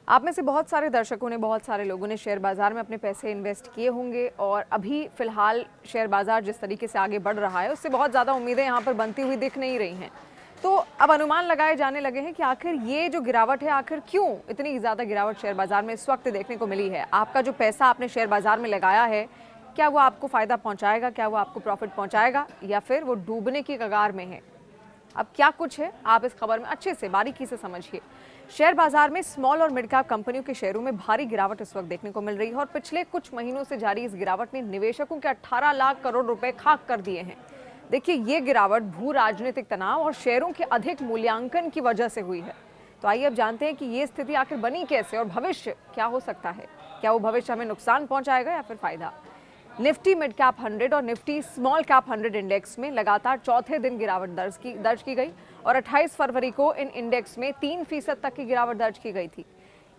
आप में से बहुत सारे दर्शकों ने, बहुत सारे लोगों ने शेयर बाजार में अपने पैसे इन्वेस्ट किए होंगे और अभी फिलहाल शेयर बाजार जिस तरीके से आगे बढ़ रहा है उससे बहुत ज़्यादा उम्मीदें यहाँ पर बनती हुई दिख नहीं रही हैं। तो अब अनुमान लगाए जाने लगे हैं कि आखिर ये जो गिरावट है, आखिर क्यों इतनी ज़्यादा गिरावट शेयर बाजार में इस वक्त देखने को मिली है। आपका जो पैसा आपने शेयर बाजार में लगाया है, क्या वो आपको फ़ायदा पहुँचाएगा, क्या वो आपको प्रॉफिट पहुँचाएगा, या फिर वो डूबने की कगार में है। अब क्या कुछ है, आप इस खबर में अच्छे से बारीकी से समझिए। शेयर बाजार में स्मॉल और मिड कैप कंपनियों के शेयरों में भारी गिरावट इस वक्त देखने को मिल रही है और पिछले कुछ महीनों से जारी इस गिरावट ने निवेशकों के 18 लाख करोड़ रुपए खाक कर दिए हैं। देखिए, ये गिरावट भू राजनीतिक तनाव और शेयरों के अधिक मूल्यांकन की वजह से हुई है। तो आइए अब जानते हैं कि ये स्थिति आखिर बनी कैसे और भविष्य क्या हो सकता है। क्या वो भविष्य हमें नुकसान पहुंचाएगा या फिर फायदा। निफ्टी मिड कैप 100 और निफ्टी स्मॉल कैप 100 इंडेक्स में लगातार चौथे दिन गिरावट दर्ज की गई और 28 फरवरी को इन इंडेक्स में 3% तक की गिरावट दर्ज की गई थी।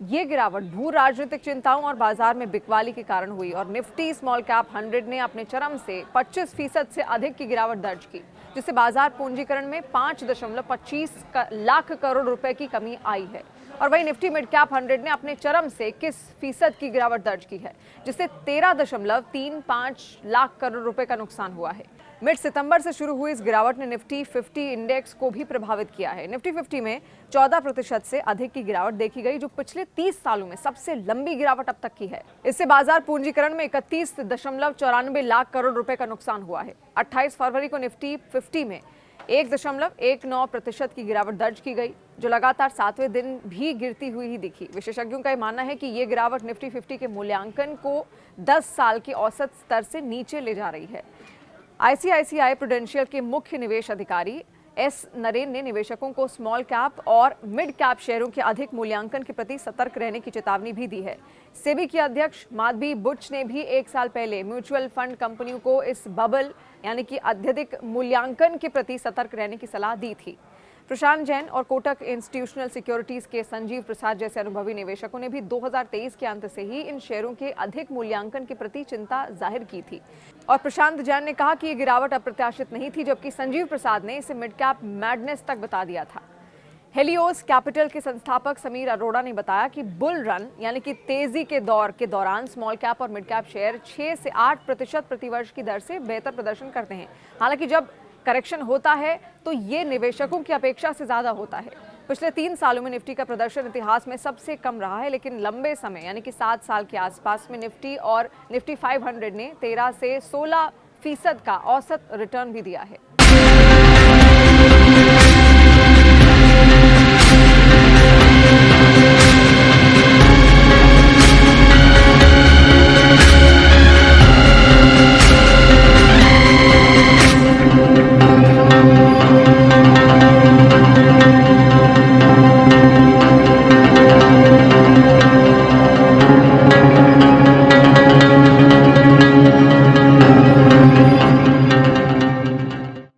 ये गिरावट भू राजनीतिक चिंताओं और बाजार में बिकवाली के कारण हुई और निफ्टी स्मॉल कैप 100 ने अपने चरम से 25% से अधिक की गिरावट दर्ज की, जिससे बाजार पूंजीकरण में 5.25 लाख करोड़ रुपए की कमी आई है। और वहीं निफ्टी मिड कैप 100 ने अपने चरम से 21% की गिरावट दर्ज की है, जिससे 13.35 लाख करोड़ रुपए का नुकसान हुआ है। मिड सितंबर से शुरू हुई इस गिरावट ने निफ्टी 50 इंडेक्स को भी प्रभावित किया है। निफ्टी 50 में 14% से अधिक की गिरावट देखी गई, जो पिछले 30 सालों में सबसे लंबी गिरावट अब तक की है। इससे बाजार पूंजीकरण में 31.94 लाख करोड़ रुपए का नुकसान हुआ है। 28 फरवरी को निफ्टी 50 में 1.19% की गिरावट दर्ज की गई, जो लगातार 7वें दिन भी गिरती हुई ही दिखी। विशेषज्ञों का मानना है कि ये गिरावट निफ्टी 50 के मूल्यांकन को 10 साल की औसत स्तर से नीचे ले जा रही है। आईसीआईसीआई प्रूडेंशियल के मुख्य निवेश अधिकारी एस नरेन ने निवेशकों को स्मॉल कैप और मिड कैप शेयरों के अधिक मूल्यांकन के प्रति सतर्क रहने की चेतावनी भी दी है। सेबी के अध्यक्ष माधवी बुच ने भी 1 साल पहले म्यूचुअल फंड कंपनियों को इस बबल यानी कि अत्यधिक मूल्यांकन के प्रति सतर्क रहने की सलाह दी थी। प्रशांत जैन और कोटक इंस्टीट्यूशनल सिक्योरिटीज के संजीव प्रसाद जैसे अनुभवी निवेशकों ने भी 2023 के अंत से ही इन शेयरों के अधिक मूल्यांकन के प्रति चिंता जाहिर की थी। और प्रशांत जैन ने कहा कि ये गिरावट अप्रत्याशित नहीं थी, जबकि संजीव प्रसाद ने इसे मिड कैप मैडनेस तक बता दिया था। हेलियोस कैपिटल के संस्थापक समीर अरोड़ा ने बताया कि बुल रन यानी कि तेजी के दौर के दौरान स्मॉल कैप और मिड कैप शेयर 6 से 8% प्रतिवर्ष की दर से बेहतर प्रदर्शन करते हैं। हालांकि जब करेक्शन होता है तो ये निवेशकों की अपेक्षा से ज्यादा होता है। पिछले 3 सालों में निफ्टी का प्रदर्शन इतिहास में सबसे कम रहा है, लेकिन लंबे समय यानी कि 7 साल के आसपास में निफ्टी और निफ्टी 500 ने 13 से 16% का औसत रिटर्न भी दिया है।